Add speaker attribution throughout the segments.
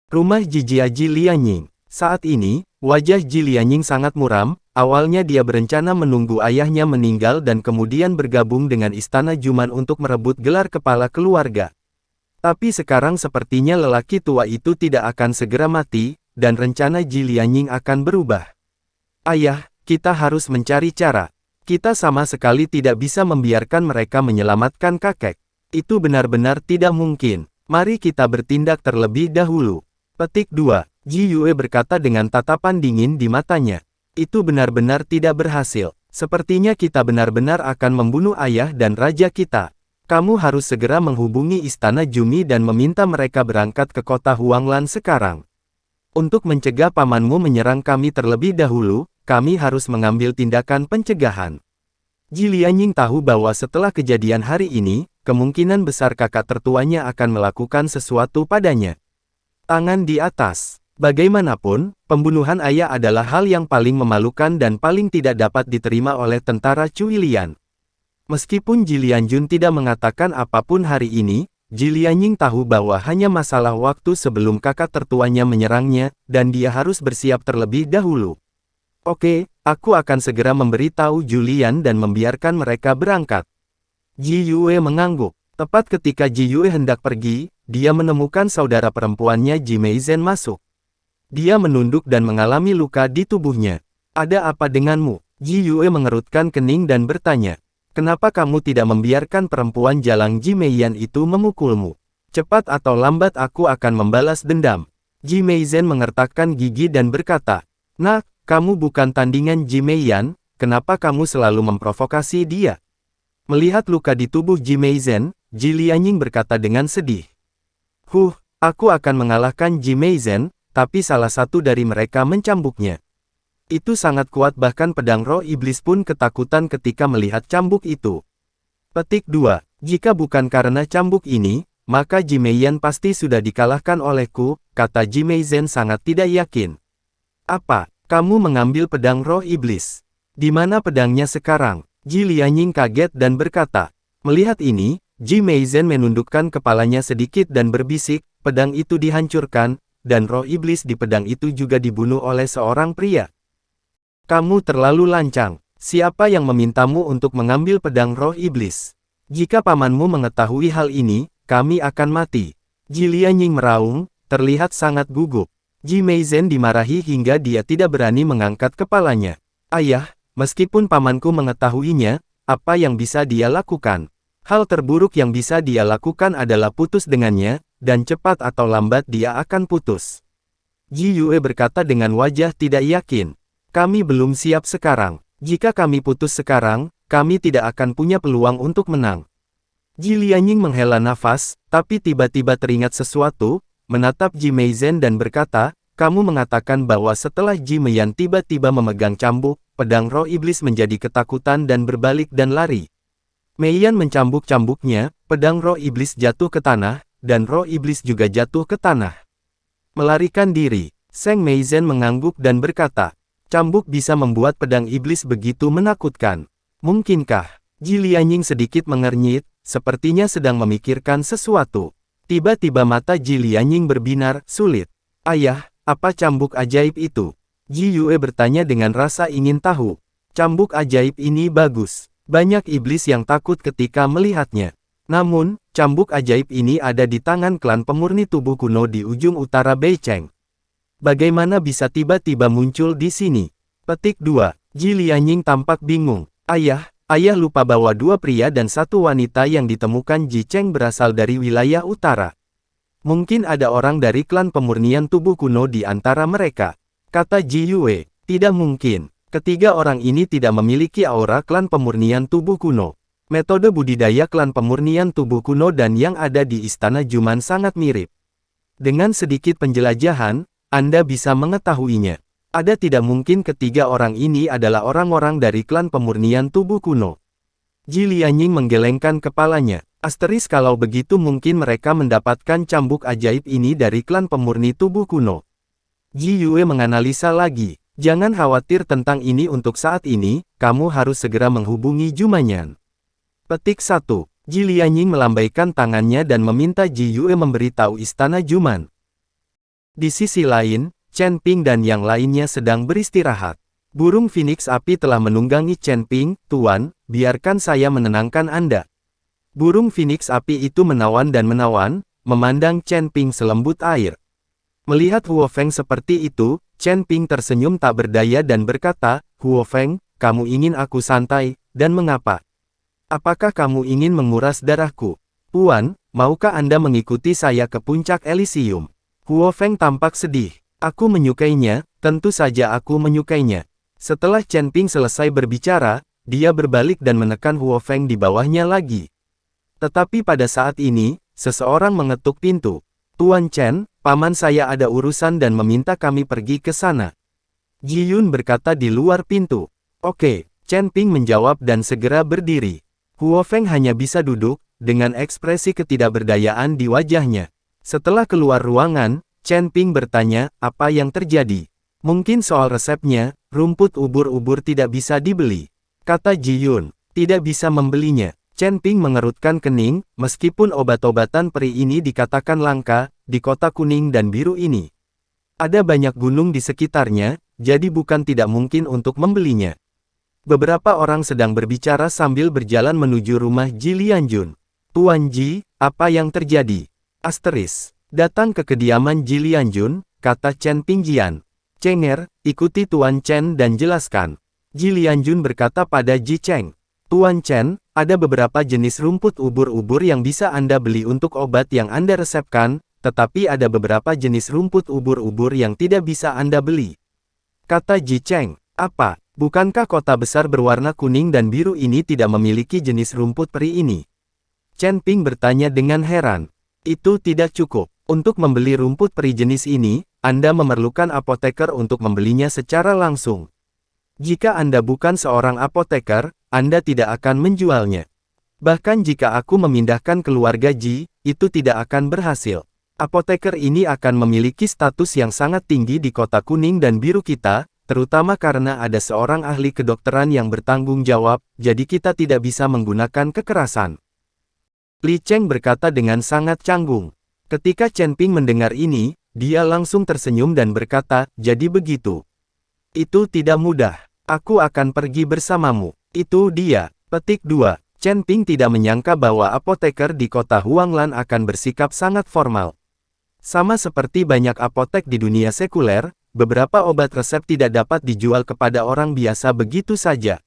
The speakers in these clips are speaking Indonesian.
Speaker 1: Rumah Jijia Ji Lianying. Saat ini, wajah Ji Lianying sangat muram. Awalnya dia berencana menunggu ayahnya meninggal dan kemudian bergabung dengan Istana Juman untuk merebut gelar kepala keluarga. Tapi sekarang sepertinya lelaki tua itu tidak akan segera mati, dan rencana Ji Lianying akan berubah. Ayah, kita harus mencari cara. Kita sama sekali tidak bisa membiarkan mereka menyelamatkan kakek. Itu benar-benar tidak mungkin. Mari kita bertindak terlebih dahulu. Petik 2. Ji Yue berkata dengan tatapan dingin di matanya. Itu benar-benar tidak berhasil. Sepertinya kita benar-benar akan membunuh ayah dan raja kita. Kamu harus segera menghubungi Istana Jumi dan meminta mereka berangkat ke kota Huanglan sekarang. Untuk mencegah pamanmu menyerang kami terlebih dahulu, kami harus mengambil tindakan pencegahan. Ji Lianying tahu bahwa setelah kejadian hari ini, kemungkinan besar kakak tertuanya akan melakukan sesuatu padanya. Tangan di atas. Bagaimanapun, pembunuhan ayah adalah hal yang paling memalukan dan paling tidak dapat diterima oleh tentara Cui Lian. Meskipun Ji Lianjun tidak mengatakan apapun hari ini, Ji Lianying tahu bahwa hanya masalah waktu sebelum kakak tertuanya menyerangnya, dan dia harus bersiap terlebih dahulu. Oke, aku akan segera memberitahu Julian dan membiarkan mereka berangkat. Ji Yue mengangguk. Tepat ketika Ji Yue hendak pergi, dia menemukan saudara perempuannya Ji Meizhen masuk. Dia menunduk dan mengalami luka di tubuhnya. Ada apa denganmu? Ji Yue mengerutkan kening dan bertanya. Kenapa kamu tidak membiarkan perempuan jalang Ji Meiyan itu memukulmu? Cepat atau lambat aku akan membalas dendam. Ji Meizhen mengertakkan gigi dan berkata, Nak, kamu bukan tandingan Ji Meiyan, kenapa kamu selalu memprovokasi dia? Melihat luka di tubuh Ji Meizhen, Ji Lianying berkata dengan sedih. Aku akan mengalahkan Ji Meizhen, tapi salah satu dari mereka mencambuknya. Itu sangat kuat bahkan pedang roh iblis pun ketakutan ketika melihat cambuk itu. Petik 2. Jika bukan karena cambuk ini, maka Ji Meiyan pasti sudah dikalahkan olehku, kata Ji Meizhen sangat tidak yakin. Apa? Kamu mengambil pedang roh iblis? Di mana pedangnya sekarang? Ji Lianying kaget dan berkata. Melihat ini, Ji Meizhen menundukkan kepalanya sedikit dan berbisik, pedang itu dihancurkan, dan roh iblis di pedang itu juga dibunuh oleh seorang pria. Kamu terlalu lancang. Siapa yang memintamu untuk mengambil pedang roh iblis? Jika pamanmu mengetahui hal ini, kami akan mati. Ji Lianying meraung, terlihat sangat gugup. Ji Meizhen dimarahi hingga dia tidak berani mengangkat kepalanya. Ayah, meskipun pamanku mengetahuinya, apa yang bisa dia lakukan? Hal terburuk yang bisa dia lakukan adalah putus dengannya, dan cepat atau lambat dia akan putus. Ji Yue berkata dengan wajah tidak yakin. Kami belum siap sekarang. Jika kami putus sekarang, kami tidak akan punya peluang untuk menang. Ji Lianying menghela nafas, tapi tiba-tiba teringat sesuatu, menatap Ji Meizhen dan berkata, kamu mengatakan bahwa setelah Ji Meiyan tiba-tiba memegang cambuk, pedang roh iblis menjadi ketakutan dan berbalik dan lari. Meiyan mencambuk cambuknya, pedang roh iblis jatuh ke tanah, dan roh iblis juga jatuh ke tanah. Melarikan diri, Seng Meizhen mengangguk dan berkata, cambuk bisa membuat pedang iblis begitu menakutkan. Mungkinkah? Ji Lianying sedikit mengernyit, sepertinya sedang memikirkan sesuatu. Tiba-tiba mata Ji Lianying berbinar, sulit. Ayah, apa cambuk ajaib itu? Ji Yue bertanya dengan rasa ingin tahu. Cambuk ajaib ini bagus. Banyak iblis yang takut ketika melihatnya. Namun, cambuk ajaib ini ada di tangan klan pemurni tubuh kuno di ujung utara Beicheng. Bagaimana bisa tiba-tiba muncul di sini? Petik 2. Ji Lianying tampak bingung. Ayah lupa bahwa dua pria dan satu wanita yang ditemukan Ji Cheng berasal dari wilayah utara. Mungkin ada orang dari klan pemurnian tubuh kuno di antara mereka. Kata Ji Yue, tidak mungkin. Ketiga orang ini tidak memiliki aura klan pemurnian tubuh kuno. Metode budidaya klan pemurnian tubuh kuno dan yang ada di Istana Juman sangat mirip. Dengan sedikit penjelajahan, Anda bisa mengetahuinya. Ada tidak mungkin ketiga orang ini adalah orang-orang dari klan pemurnian tubuh kuno. Ji Lianying menggelengkan kepalanya. Asteris kalau begitu mungkin mereka mendapatkan cambuk ajaib ini dari klan pemurni tubuh kuno. Ji Yue menganalisa lagi. Jangan khawatir tentang ini untuk saat ini, kamu harus segera menghubungi Jumanyan. Petik 1. Ji Lianying melambaikan tangannya dan meminta Ji Yue memberitahu Istana Juman. Di sisi lain, Chen Ping dan yang lainnya sedang beristirahat. Burung Phoenix api telah menunggangi Chen Ping, Tuan, biarkan saya menenangkan Anda. Burung Phoenix api itu menawan dan menawan, memandang Chen Ping selembut air. Melihat Huo Feng seperti itu, Chen Ping tersenyum tak berdaya dan berkata, Huo Feng, kamu ingin aku santai, dan mengapa? Apakah kamu ingin menguras darahku? Tuan, maukah Anda mengikuti saya ke puncak Elysium? Huo Feng tampak sedih. Aku menyukainya, tentu saja aku menyukainya. Setelah Chen Ping selesai berbicara, dia berbalik dan menekan Huo Feng di bawahnya lagi. Tetapi pada saat ini, seseorang mengetuk pintu. Tuan Chen, paman saya ada urusan dan meminta kami pergi ke sana. Ji Yun berkata di luar pintu. Oke, Chen Ping menjawab dan segera berdiri. Huo Feng hanya bisa duduk, dengan ekspresi ketidakberdayaan di wajahnya. Setelah keluar ruangan, Chen Ping bertanya, apa yang terjadi? Mungkin soal resepnya, rumput ubur-ubur tidak bisa dibeli. Kata Ji Yun, tidak bisa membelinya. Chen Ping mengerutkan kening, meskipun obat-obatan peri ini dikatakan langka, di kota kuning dan biru ini. Ada banyak gunung di sekitarnya, jadi bukan tidak mungkin untuk membelinya. Beberapa orang sedang berbicara sambil berjalan menuju rumah Ji Lianjun. Tuan Ji, apa yang terjadi? Asteris. Datang ke kediaman Ji Lianjun, kata Chen Pingjian. Cenger, ikuti Tuan Chen dan jelaskan. Ji Lianjun berkata pada Ji Cheng. Tuan Chen, ada beberapa jenis rumput ubur-ubur yang bisa Anda beli untuk obat yang Anda resepkan, tetapi ada beberapa jenis rumput ubur-ubur yang tidak bisa Anda beli. Kata Ji Cheng, apa? Bukankah kota besar berwarna kuning dan biru ini tidak memiliki jenis rumput peri ini? Chen Ping bertanya dengan heran. Itu tidak cukup. Untuk membeli rumput peri jenis ini, Anda memerlukan apoteker untuk membelinya secara langsung. Jika Anda bukan seorang apoteker, Anda tidak akan menjualnya. Bahkan jika aku memindahkan keluarga Ji, itu tidak akan berhasil. Apoteker ini akan memiliki status yang sangat tinggi di kota kuning dan biru kita, terutama karena ada seorang ahli kedokteran yang bertanggung jawab, jadi kita tidak bisa menggunakan kekerasan. Li Cheng berkata dengan sangat canggung. Ketika Chen Ping mendengar ini, dia langsung tersenyum dan berkata, jadi begitu. Itu tidak mudah. Aku akan pergi bersamamu. Itu dia. Petik 2. Chen Ping tidak menyangka bahwa apoteker di kota Huanglan akan bersikap sangat formal. Sama seperti banyak apotek di dunia sekuler, beberapa obat resep tidak dapat dijual kepada orang biasa begitu saja.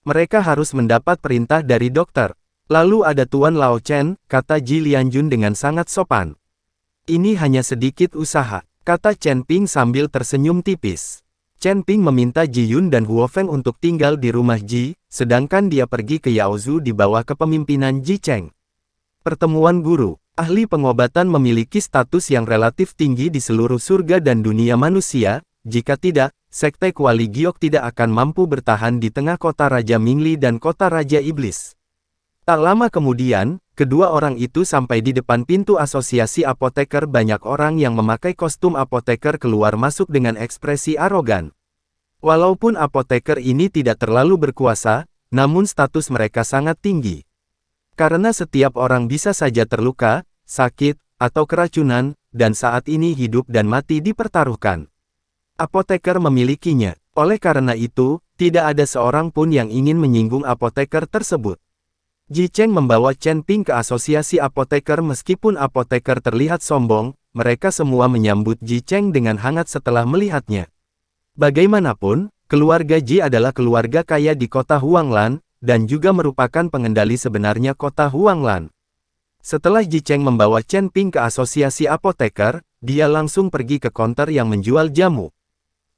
Speaker 1: Mereka harus mendapat perintah dari dokter. Lalu ada Tuan Lao Chen, kata Ji Lianjun dengan sangat sopan. Ini hanya sedikit usaha, kata Chen Ping sambil tersenyum tipis. Chen Ping meminta Ji Yun dan Huo Feng untuk tinggal di rumah Ji, sedangkan dia pergi ke Yaozu di bawah kepemimpinan Ji Cheng. Pertemuan guru, ahli pengobatan memiliki status yang relatif tinggi di seluruh surga dan dunia manusia, jika tidak, Sekte Kuali Giok tidak akan mampu bertahan di tengah kota Raja Mingli dan kota Raja Iblis. Tak lama kemudian, kedua orang itu sampai di depan pintu asosiasi apoteker. Banyak orang yang memakai kostum apoteker keluar masuk dengan ekspresi arogan. Walaupun apoteker ini tidak terlalu berkuasa, namun status mereka sangat tinggi. Karena setiap orang bisa saja terluka, sakit, atau keracunan, dan saat ini hidup dan mati dipertaruhkan. Apoteker memilikinya. Oleh karena itu, tidak ada seorang pun yang ingin menyinggung apoteker tersebut. Ji Cheng membawa Chen Ping ke asosiasi apoteker. Meskipun apoteker terlihat sombong, mereka semua menyambut Ji Cheng dengan hangat setelah melihatnya. Bagaimanapun, keluarga Ji adalah keluarga kaya di kota Huanglan, dan juga merupakan pengendali sebenarnya kota Huanglan. Setelah Ji Cheng membawa Chen Ping ke asosiasi apoteker, dia langsung pergi ke konter yang menjual jamu.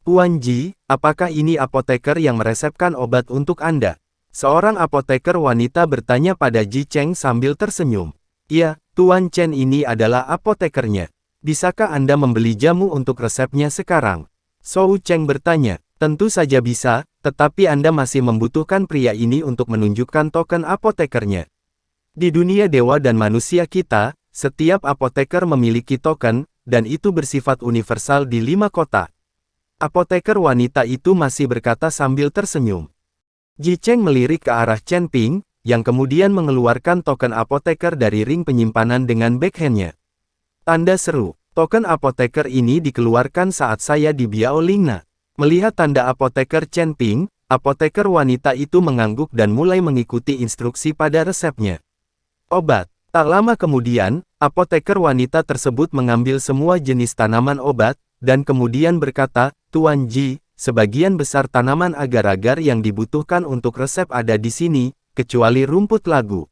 Speaker 1: Tuan Ji, apakah ini apoteker yang meresepkan obat untuk Anda? Seorang apoteker wanita bertanya pada Ji Cheng sambil tersenyum. Ya, Tuan Chen ini adalah apotekernya. Bisakah Anda membeli jamu untuk resepnya sekarang? Shou Cheng bertanya. Tentu saja bisa, tetapi Anda masih membutuhkan pria ini untuk menunjukkan token apotekernya. Di dunia dewa dan manusia kita, setiap apoteker memiliki token, dan itu bersifat universal di 5 kota. Apoteker wanita itu masih berkata sambil tersenyum. Ji Cheng melirik ke arah Chen Ping, yang kemudian mengeluarkan token apoteker dari ring penyimpanan dengan backhandnya. Tanda seru. Token apoteker ini dikeluarkan saat saya di Biaolingna. Melihat tanda apoteker Chen Ping, apoteker wanita itu mengangguk dan mulai mengikuti instruksi pada resepnya. Obat. Tak lama kemudian, apoteker wanita tersebut mengambil semua jenis tanaman obat, dan kemudian berkata, "Tuan Ji, sebagian besar tanaman agar-agar yang dibutuhkan untuk resep ada di sini, kecuali rumput lagu.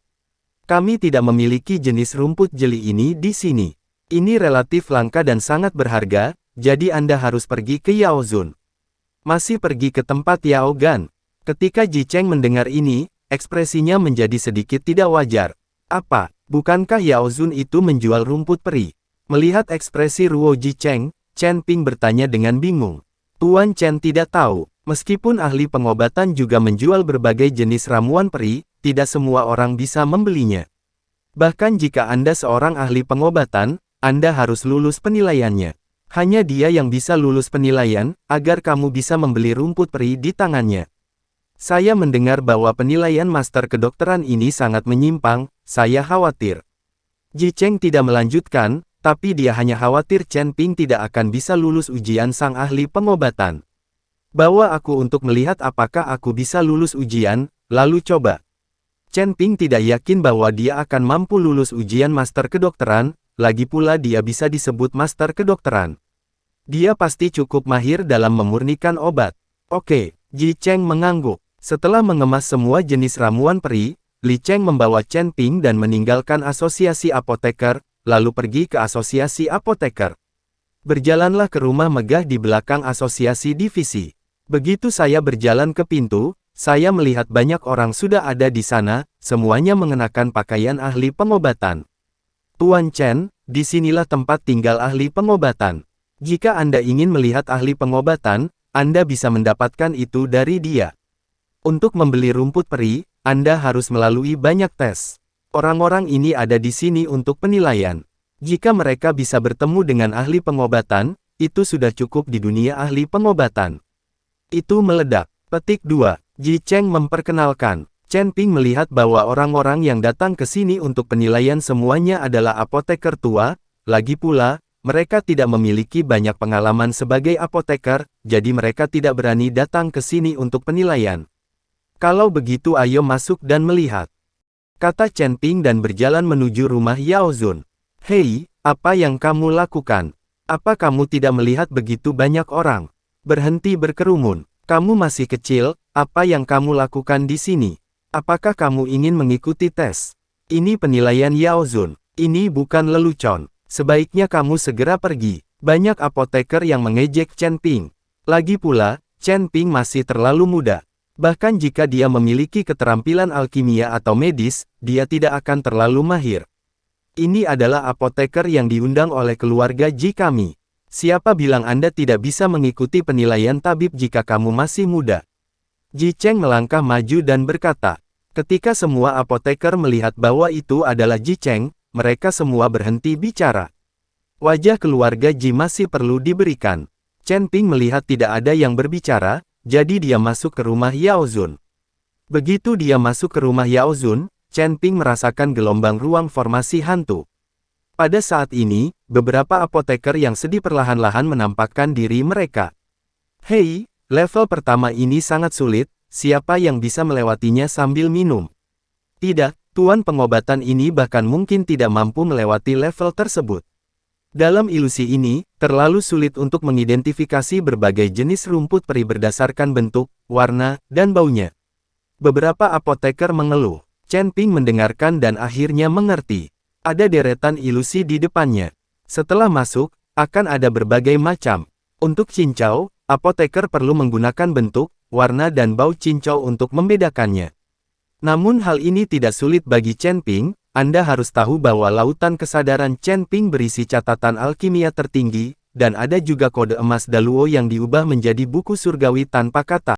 Speaker 1: Kami tidak memiliki jenis rumput jeli ini di sini. Ini relatif langka dan sangat berharga, jadi Anda harus pergi ke Yaozun." Masih pergi ke tempat Yao Gan. Ketika Ji Cheng mendengar ini, ekspresinya menjadi sedikit tidak wajar. Apa? Bukankah Yaozun itu menjual rumput peri? Melihat ekspresi Ruo Ji Cheng, Chen Ping bertanya dengan bingung. Tuan Chen tidak tahu, meskipun ahli pengobatan juga menjual berbagai jenis ramuan peri, tidak semua orang bisa membelinya. Bahkan jika Anda seorang ahli pengobatan, Anda harus lulus penilaiannya. Hanya dia yang bisa lulus penilaian, agar kamu bisa membeli rumput peri di tangannya. Saya mendengar bahwa penilaian master kedokteran ini sangat menyimpang, saya khawatir. Ji Cheng tidak melanjutkan, tapi dia hanya khawatir Chen Ping tidak akan bisa lulus ujian sang ahli pengobatan. Bawa aku untuk melihat apakah aku bisa lulus ujian, lalu coba. Chen Ping tidak yakin bahwa dia akan mampu lulus ujian master kedokteran, lagi pula dia bisa disebut master kedokteran. Dia pasti cukup mahir dalam memurnikan obat. Oke, Ji Cheng mengangguk. Setelah mengemas semua jenis ramuan peri, Li Cheng membawa Chen Ping dan meninggalkan asosiasi apoteker, lalu pergi ke asosiasi apoteker. Berjalanlah ke rumah megah di belakang asosiasi divisi. Begitu saya berjalan ke pintu, saya melihat banyak orang sudah ada di sana, semuanya mengenakan pakaian ahli pengobatan. Tuan Chen, disinilah tempat tinggal ahli pengobatan. Jika Anda ingin melihat ahli pengobatan, Anda bisa mendapatkan itu dari dia. Untuk membeli rumput peri, Anda harus melalui banyak tes. Orang-orang ini ada di sini untuk penilaian. Jika mereka bisa bertemu dengan ahli pengobatan, itu sudah cukup di dunia ahli pengobatan. Itu meledak. Petik 2. Ji Cheng memperkenalkan. Chen Ping melihat bahwa orang-orang yang datang ke sini untuk penilaian semuanya adalah apoteker tua, lagi pula, mereka tidak memiliki banyak pengalaman sebagai apoteker, jadi mereka tidak berani datang ke sini untuk penilaian. Kalau begitu ayo masuk dan melihat, kata Chen Ping dan berjalan menuju rumah Yaozun. Hei, apa yang kamu lakukan? Apa kamu tidak melihat begitu banyak orang? Berhenti berkerumun. Kamu masih kecil, apa yang kamu lakukan di sini? Apakah kamu ingin mengikuti tes? Ini penilaian Yaozun. Ini bukan lelucon. Sebaiknya kamu segera pergi. Banyak apoteker yang mengejek Chen Ping. Lagi pula, Chen Ping masih terlalu muda. Bahkan jika dia memiliki keterampilan alkimia atau medis, dia tidak akan terlalu mahir. Ini adalah apoteker yang diundang oleh keluarga Ji kami. Siapa bilang Anda tidak bisa mengikuti penilaian tabib jika kamu masih muda? Ji Cheng melangkah maju dan berkata. Ketika semua apoteker melihat bahwa itu adalah Ji Cheng, mereka semua berhenti bicara. Wajah keluarga Ji masih perlu diberikan. Chen Ping melihat tidak ada yang berbicara, jadi dia masuk ke rumah Yaozun. Begitu dia masuk ke rumah Yaozun, Chen Ping merasakan gelombang ruang formasi hantu. Pada saat ini, beberapa apoteker yang sedih perlahan-lahan menampakkan diri mereka. Hei, level pertama ini sangat sulit, siapa yang bisa melewatinya sambil minum? Tidak, tuan pengobatan ini bahkan mungkin tidak mampu melewati level tersebut. Dalam ilusi ini, terlalu sulit untuk mengidentifikasi berbagai jenis rumput peri berdasarkan bentuk, warna, dan baunya. Beberapa apoteker mengeluh. Chen Ping mendengarkan dan akhirnya mengerti. Ada deretan ilusi di depannya. Setelah masuk, akan ada berbagai macam. Untuk cincau, apoteker perlu menggunakan bentuk, warna dan bau cincau untuk membedakannya. Namun hal ini tidak sulit bagi Chen Ping. Anda harus tahu bahwa lautan kesadaran Chen Ping berisi catatan alkimia tertinggi, dan ada juga kode emas Daluo yang diubah menjadi buku surgawi tanpa kata.